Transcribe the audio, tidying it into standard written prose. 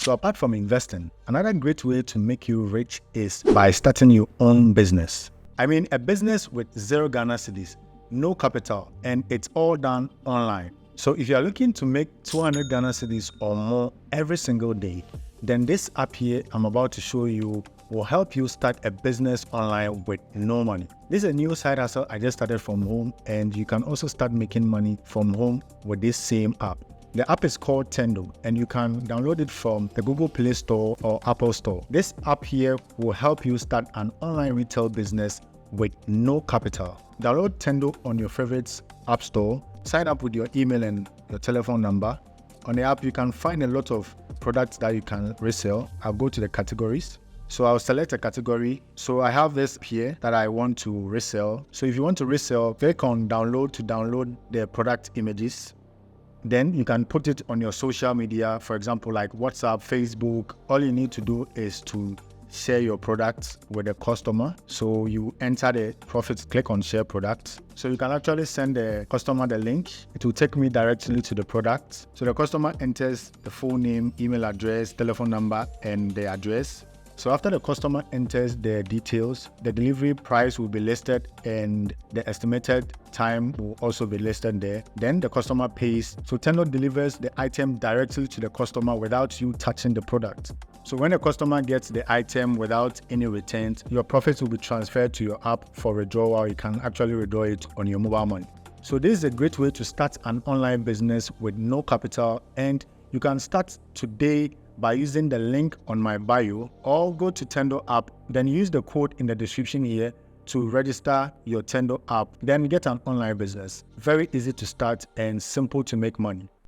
So apart from investing, another great way to make you rich is by starting your own business. I mean, a business with 0 Ghana cedis, no capital, and it's all done online. So if you are looking to make 200 Ghana cedis or more every single day, then this app here I'm about to show you will help you start a business online with no money. This is a new side hustle I just started from home, and you can also start making money from home with this same app. The app is called Tendo, and you can download it from the Google Play Store or Apple Store. This app here will help you start an online retail business with no capital. Download Tendo on your favorite app store, sign up with your email and your telephone number. On the app, you can find a lot of products that you can resell. I'll go to the categories. So I'll select a category. So I have this here that I want to resell. So if you want to resell, click on download to download the product images. Then you can put it on your social media, for example, like WhatsApp, Facebook. All you need to do is to share your products with the customer. So you enter the profits, click on share products. So you can actually send the customer the link. It will take me directly to the product. So the customer enters the full name, email address, telephone number, and the address. So after the customer enters the details, the delivery price will be listed and the estimated time will also be listed there. Then the customer pays. So Tendo delivers the item directly to the customer without you touching the product. So when the customer gets the item without any returns, your profits will be transferred to your app for withdrawal. You can actually withdraw it on your mobile money. So this is a great way to start an online business with no capital, and you can start today by using the link on my bio, or go to Tendo app, then use the code in the description here to register your Tendo app, then get an online business. Very easy to start and simple to make money.